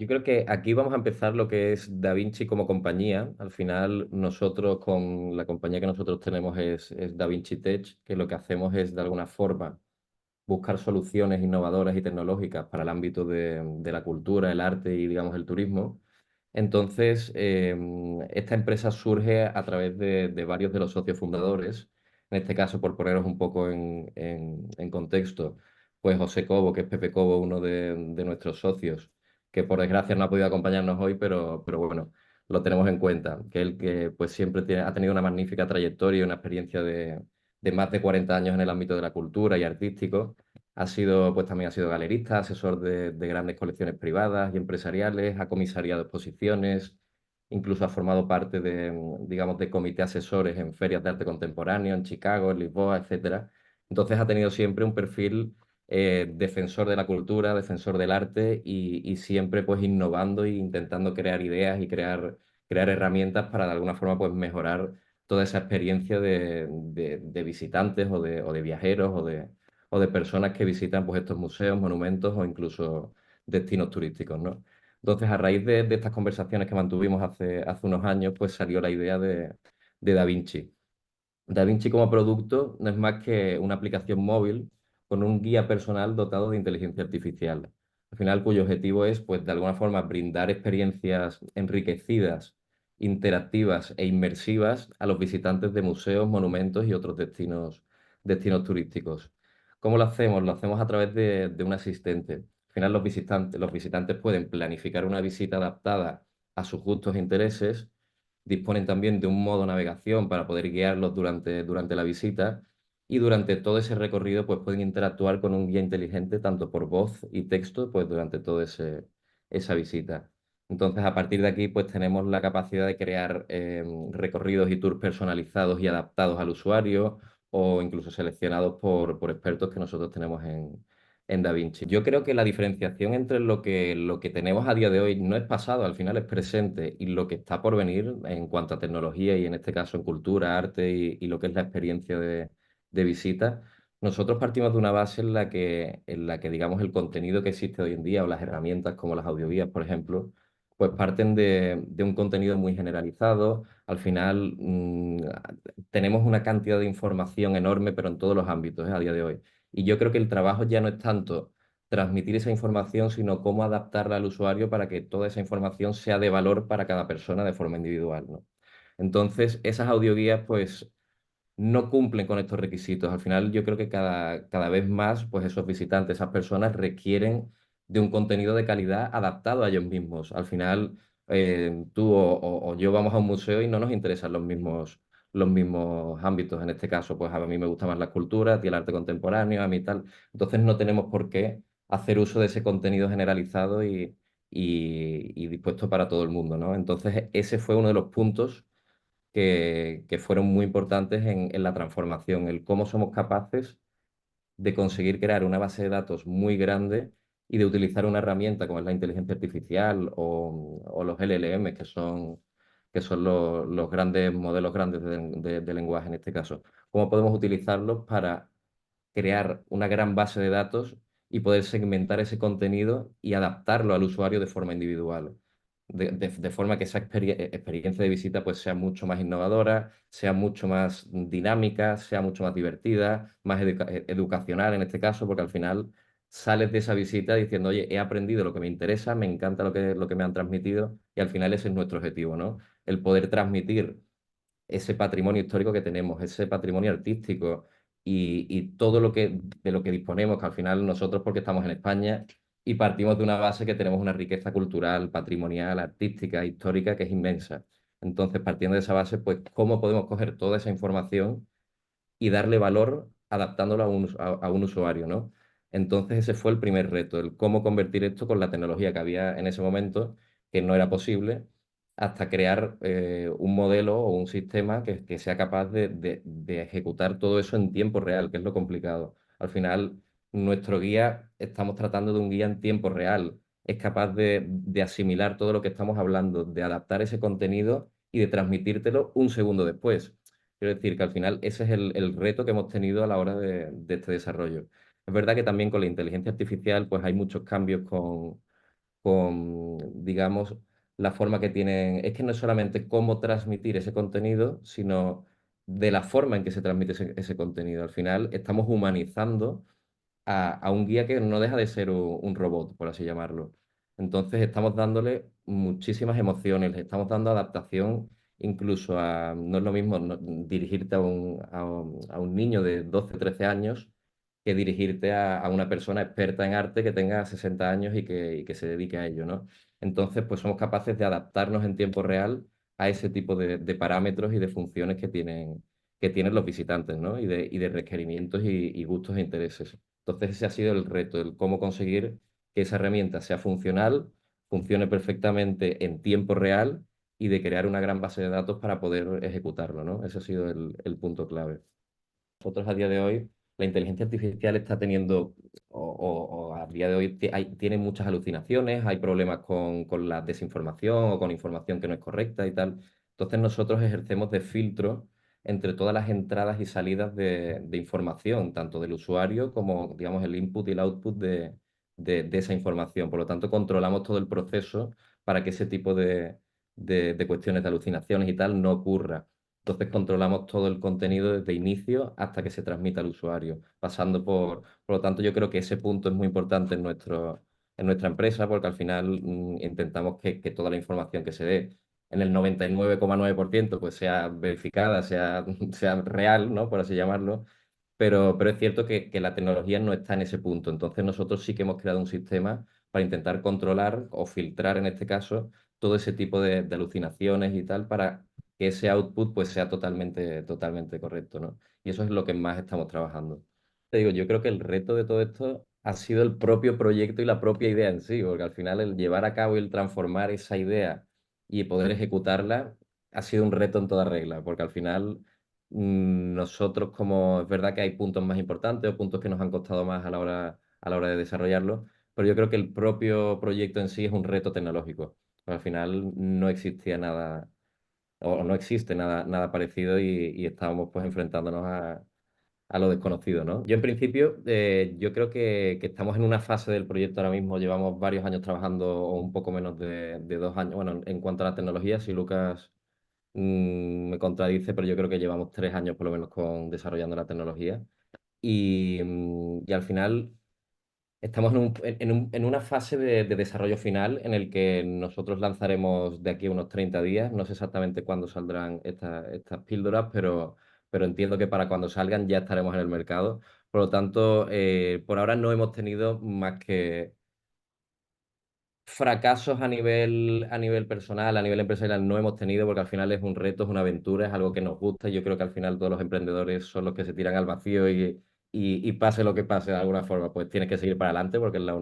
Yo creo que aquí vamos a empezar lo que es DaVinci como compañía. Al final, nosotros con la compañía que nosotros tenemos es DaVinci Tech, que lo que hacemos es de alguna forma buscar soluciones innovadoras y tecnológicas para el ámbito de la cultura, el arte y, digamos, el turismo. Entonces, esta empresa surge a través de varios de los socios fundadores. En este caso, por poneros un poco en contexto, pues José Cobo, que es Pepe Cobo, uno de nuestros socios, que por desgracia no ha podido acompañarnos hoy, pero bueno, lo tenemos en cuenta, que él que pues siempre ha tenido una magnífica trayectoria y una experiencia de más de 40 años en el ámbito de la cultura y artístico. Pues también ha sido galerista, asesor de grandes colecciones privadas y empresariales, ha comisariado exposiciones, incluso ha formado parte digamos, de comité asesores en ferias de arte contemporáneo en Chicago, en Lisboa, etcétera. Entonces ha tenido siempre un perfil defensor de la cultura, defensor del arte y siempre pues innovando e intentando crear ideas y crear herramientas para de alguna forma pues mejorar toda esa experiencia de visitantes o de viajeros o de personas que visitan pues, estos museos, monumentos o incluso destinos turísticos, ¿no? Entonces, a raíz de estas conversaciones que mantuvimos hace unos años, pues salió la idea de Da Vinci. Da Vinci como producto no es más que una aplicación móvil con un guía personal dotado de inteligencia artificial. Al final, cuyo objetivo es, pues, de alguna forma, brindar experiencias enriquecidas, interactivas e inmersivas a los visitantes de museos, monumentos y otros destinos turísticos. ¿Cómo lo hacemos? Lo hacemos a través de un asistente. Al final, los visitantes pueden planificar una visita adaptada a sus gustos e intereses. Disponen también de un modo navegación para poder guiarlos durante la visita y durante todo ese recorrido pues pueden interactuar con un guía inteligente tanto por voz y texto pues durante toda esa visita. Entonces a partir de aquí pues tenemos la capacidad de crear recorridos y tours personalizados y adaptados al usuario o incluso seleccionados por expertos que nosotros tenemos en DaVinci. Yo creo que la diferenciación entre lo que tenemos a día de hoy no es pasado, al final es presente, y lo que está por venir en cuanto a tecnología y en este caso en cultura, arte y lo que es la experiencia de visita, nosotros partimos de una base en la que digamos el contenido que existe hoy en día o las herramientas como las audioguías, por ejemplo, pues parten de un contenido muy generalizado. Al final tenemos una cantidad de información enorme, pero en todos los ámbitos, a día de hoy. Y yo creo que el trabajo ya no es tanto transmitir esa información, sino cómo adaptarla al usuario para que toda esa información sea de valor para cada persona de forma individual, ¿no? Entonces, esas audioguías, pues, no cumplen con estos requisitos. Al final, yo creo que cada vez más, pues, esos visitantes, esas personas requieren de un contenido de calidad adaptado a ellos mismos. Al final, tú o yo vamos a un museo y no nos interesan los mismos ámbitos. En este caso, pues a mí me gusta más la escultura, a ti el arte contemporáneo, a mí tal. Entonces no tenemos por qué hacer uso de ese contenido generalizado y dispuesto para todo el mundo, ¿no? Entonces ese fue uno de los puntos que fueron muy importantes en la transformación, el cómo somos capaces de conseguir crear una base de datos muy grande y de utilizar una herramienta como es la inteligencia artificial o los LLM, que son los grandes modelos grandes de lenguaje en este caso. ¿Cómo podemos utilizarlos para crear una gran base de datos y poder segmentar ese contenido y adaptarlo al usuario de forma individual? De forma que esa experiencia de visita pues sea mucho más innovadora, sea mucho más dinámica, sea mucho más divertida, más educacional en este caso, porque al final sales de esa visita diciendo, oye, he aprendido lo que me interesa, me encanta lo que me han transmitido y al final ese es nuestro objetivo, ¿no? El poder transmitir ese patrimonio histórico que tenemos, ese patrimonio artístico y todo de lo que disponemos, que al final nosotros porque estamos en España y partimos de una base que tenemos una riqueza cultural, patrimonial, artística, histórica que es inmensa. Entonces, partiendo de esa base, pues, ¿cómo podemos coger toda esa información y darle valor adaptándolo a un usuario, ¿no? Entonces ese fue el primer reto, el cómo convertir esto con la tecnología que había en ese momento, que no era posible, hasta crear un modelo o un sistema que sea capaz de ejecutar todo eso en tiempo real, que es lo complicado. Al final, nuestro guía, estamos tratando de un guía en tiempo real, es capaz de asimilar todo lo que estamos hablando, de adaptar ese contenido y de transmitírtelo un segundo después. Quiero decir que al final ese es el reto que hemos tenido a la hora de este desarrollo. Es verdad que también con la inteligencia artificial pues hay muchos cambios digamos, la forma que tienen. Es que no es solamente cómo transmitir ese contenido, sino de la forma en que se transmite ese contenido. Al final estamos humanizando a un guía que no deja de ser un robot, por así llamarlo. Entonces estamos dándole muchísimas emociones, le estamos dando adaptación incluso a, no es lo mismo dirigirte a un niño de 12 13 años que dirigirte a una persona experta en arte que tenga 60 años y que se dedique a ello, ¿no? Entonces, pues somos capaces de adaptarnos en tiempo real a ese tipo de parámetros y de funciones que tienen los visitantes, ¿no? Y de requerimientos y gustos e intereses. Entonces ese ha sido el reto, el cómo conseguir que esa herramienta sea funcional, funcione perfectamente en tiempo real y de crear una gran base de datos para poder ejecutarlo, ¿no? Ese ha sido el punto clave. Nosotros a día de hoy, la inteligencia artificial está teniendo, o a día de hoy tiene muchas alucinaciones, hay problemas con la desinformación o con información que no es correcta y tal. Entonces nosotros ejercemos de filtro entre todas las entradas y salidas de información, tanto del usuario como, digamos, el input y el output de esa información. Por lo tanto, controlamos todo el proceso para que ese tipo de cuestiones de alucinaciones y tal no ocurra. Entonces controlamos todo el contenido desde inicio hasta que se transmita al usuario, pasando por lo tanto, yo creo que ese punto es muy importante en nuestra empresa, porque al final intentamos que toda la información que se dé en el 99,9% pues sea verificada, sea real, ¿no? Por así llamarlo. Pero es cierto que la tecnología no está en ese punto. Entonces nosotros sí que hemos creado un sistema para intentar controlar o filtrar, en este caso, todo ese tipo de alucinaciones y tal, para que ese output pues sea totalmente correcto, ¿no? Y eso es lo que más estamos trabajando. Te digo, yo creo que el reto de todo esto ha sido el propio proyecto y la propia idea en sí, porque al final el llevar a cabo y el transformar esa idea y poder ejecutarla ha sido un reto en toda regla, porque al final nosotros como es verdad que hay puntos más importantes o puntos que nos han costado más a la hora de desarrollarlo, pero yo creo que el propio proyecto en sí es un reto tecnológico. Al final no existía nada o no existe nada parecido y estábamos pues enfrentándonos a lo desconocido, ¿no? Yo en principio, yo creo que estamos en una fase del proyecto ahora mismo, llevamos varios años trabajando, o un poco menos de 2 años, bueno, en cuanto a la tecnología, si Lucas me contradice, pero yo creo que llevamos 3 años por lo menos desarrollando la tecnología y al final estamos en una fase de desarrollo final en el que nosotros lanzaremos de aquí a unos 30 días. No sé exactamente cuándo saldrán estas píldoras, pero entiendo que para cuando salgan ya estaremos en el mercado. Por lo tanto, por ahora no hemos tenido más que fracasos a nivel personal, a nivel empresarial no hemos tenido porque al final es un reto, es una aventura, es algo que nos gusta. Yo creo que al final todos los emprendedores son los que se tiran al vacío y pase lo que pase de alguna forma, pues tienes que seguir para adelante porque es la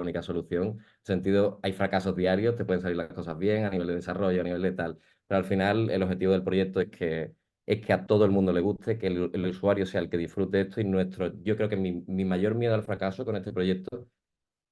única solución. En ese sentido, hay fracasos diarios, te pueden salir las cosas bien a nivel de desarrollo, a nivel de tal, pero al final el objetivo del proyecto es que a todo el mundo le guste, que el usuario sea el que disfrute esto y yo creo que mi mayor miedo al fracaso con este proyecto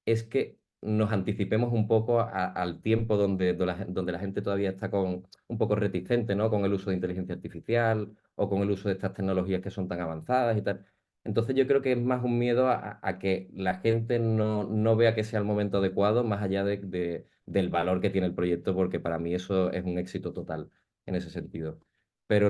es que nos anticipemos un poco al tiempo donde la gente todavía está un poco reticente, ¿no? Con el uso de inteligencia artificial o con el uso de estas tecnologías que son tan avanzadas y tal. Entonces yo creo que es más un miedo a que la gente no vea que sea el momento adecuado, más allá del valor que tiene el proyecto, porque para mí eso es un éxito total en ese sentido. Pero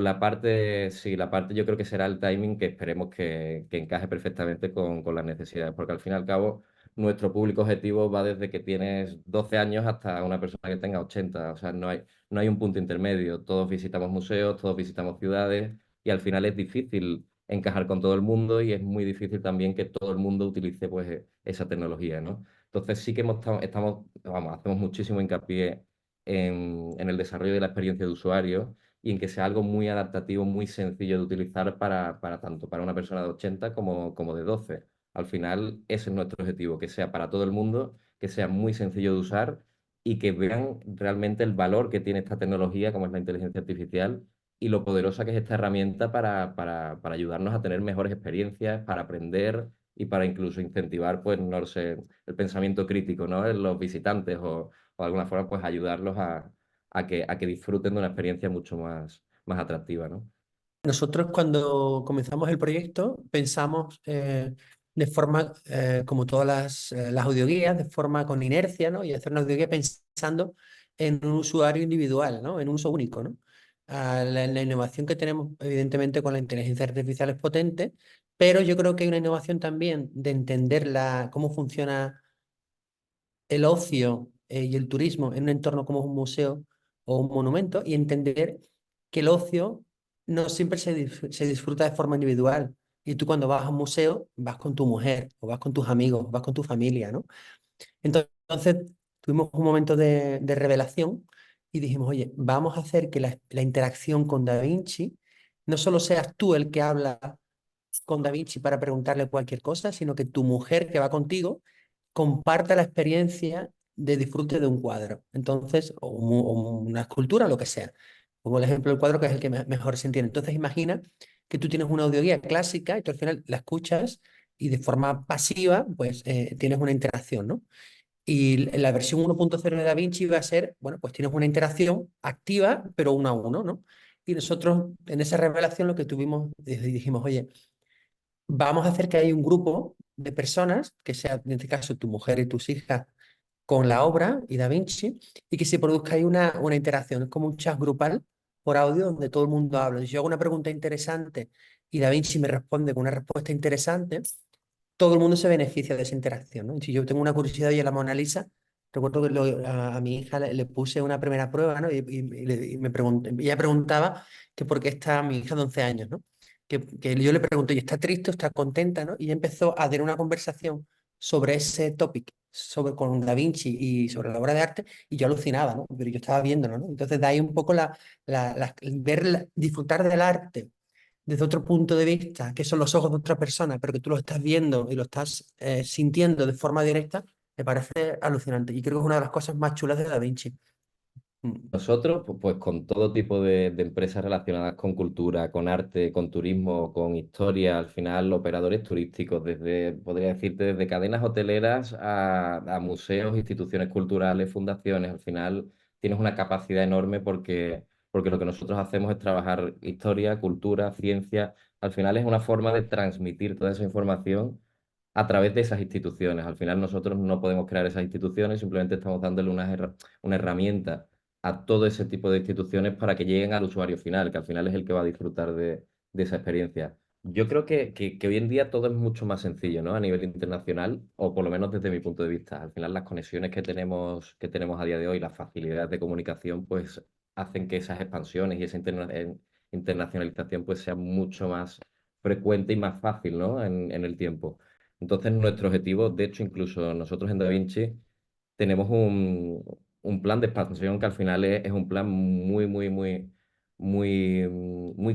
sí, la parte yo creo que será el timing que esperemos que encaje perfectamente con las necesidades, porque al fin y al cabo nuestro público objetivo va desde que tienes 12 años hasta una persona que tenga 80. O sea, no hay un punto intermedio. Todos visitamos museos, todos visitamos ciudades y al final es difícil encajar con todo el mundo y es muy difícil también que todo el mundo utilice pues esa tecnología, ¿no? Entonces sí que vamos, hacemos muchísimo hincapié en el desarrollo de la experiencia de usuario y en que sea algo muy adaptativo, muy sencillo de utilizar para tanto para una persona de 80 como de 12. Al final, ese es nuestro objetivo, que sea para todo el mundo, que sea muy sencillo de usar y que vean realmente el valor que tiene esta tecnología, como es la inteligencia artificial, y lo poderosa que es esta herramienta para ayudarnos a tener mejores experiencias, para aprender y para incluso incentivar, pues, no lo sé, el pensamiento crítico, ¿no? En los visitantes o de alguna forma, pues, ayudarlos a que disfruten de una experiencia mucho más atractiva, ¿no? Nosotros cuando comenzamos el proyecto pensamos de forma, como todas las audioguías, de forma con inercia, ¿no? Y hacer una audioguía pensando en un usuario individual, ¿no? En un uso único, ¿no? La innovación que tenemos, evidentemente, con la inteligencia artificial es potente, pero yo creo que hay una innovación también de entender cómo funciona el ocio y el turismo en un entorno como un museo o un monumento y entender que el ocio no siempre se disfruta de forma individual. Y tú cuando vas a un museo vas con tu mujer o vas con tus amigos, vas con tu familia, ¿no? Entonces tuvimos un momento de revelación y dijimos, oye, vamos a hacer que la interacción con Da Vinci no solo seas tú el que habla con Da Vinci para preguntarle cualquier cosa, sino que tu mujer que va contigo comparta la experiencia de disfrute de un cuadro. Entonces, o una escultura, lo que sea. Pongo el ejemplo del cuadro que es el que mejor se entiende. Entonces, imagina que tú tienes una audioguía clásica y tú al final la escuchas y de forma pasiva, pues tienes una interacción, ¿no? Y la versión 1.0 de DaVinci va a ser, bueno, pues tienes una interacción activa, pero uno a uno, ¿no? Y nosotros en esa revelación lo que tuvimos, dijimos, oye, vamos a hacer que haya un grupo de personas, que sea en este caso tu mujer y tus hijas, con la obra y Da Vinci, y que se produzca ahí una interacción. Es como un chat grupal por audio donde todo el mundo habla. Si yo hago una pregunta interesante y Da Vinci me responde con una respuesta interesante, todo el mundo se beneficia de esa interacción, ¿no? Si yo tengo una curiosidad y la Mona Lisa, recuerdo que a mi hija le puse una primera prueba, ¿no? Y me ella preguntaba que por qué está mi hija de 11 años, ¿no? Que yo le pregunté, ¿y está triste o está contenta, ¿no? Y ella empezó a tener una conversación sobre ese topic, sobre con Da Vinci y sobre la obra de arte, y yo alucinaba, ¿no? Pero yo estaba viéndolo, ¿no? Entonces de ahí un poco disfrutar del arte desde otro punto de vista, que son los ojos de otra persona, pero que tú lo estás viendo y lo estás sintiendo de forma directa, me parece alucinante. Y creo que es una de las cosas más chulas de Da Vinci. Mm. Nosotros, pues con todo tipo de empresas relacionadas con cultura, con arte, con turismo, con historia, al final operadores turísticos, desde, podría decirte, desde cadenas hoteleras a museos, instituciones culturales, fundaciones, al final tienes una capacidad enorme porque lo que nosotros hacemos es trabajar historia, cultura, ciencia, al final es una forma de transmitir toda esa información a través de esas instituciones. Al final nosotros no podemos crear esas instituciones, simplemente estamos dándole una herramienta a todo ese tipo de instituciones para que lleguen al usuario final, que al final es el que va a disfrutar de esa experiencia. Yo creo que hoy en día todo es mucho más sencillo, ¿no? A nivel internacional, o por lo menos desde mi punto de vista. Al final las conexiones que tenemos a día de hoy, las facilidades de comunicación, pues hacen que esas expansiones y esa internacionalización pues sea mucho más frecuente y más fácil, ¿no? En el tiempo. Entonces nuestro objetivo, de hecho, incluso nosotros en DaVinci, tenemos un plan de expansión que al final es un plan muy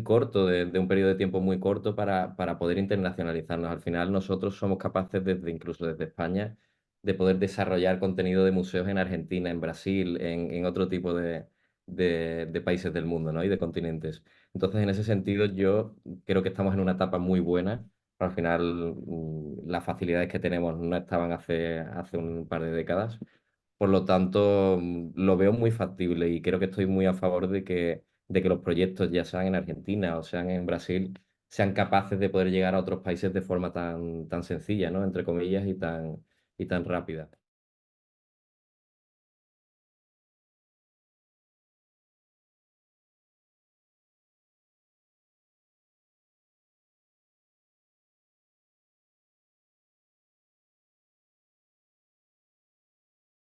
corto, de un periodo de tiempo muy corto para poder internacionalizarnos. Al final nosotros somos capaces, incluso desde España, de poder desarrollar contenido de museos en Argentina, en Brasil, en otro tipo de países del mundo, ¿no? Y de continentes. Entonces, en ese sentido, yo creo que estamos en una etapa muy buena. Al final, las facilidades que tenemos no estaban hace un par de décadas. Por lo tanto, lo veo muy factible y creo que estoy muy a favor de que los proyectos, ya sean en Argentina o sean en Brasil, sean capaces de poder llegar a otros países de forma tan sencilla, ¿no? Entre comillas, y tan rápida.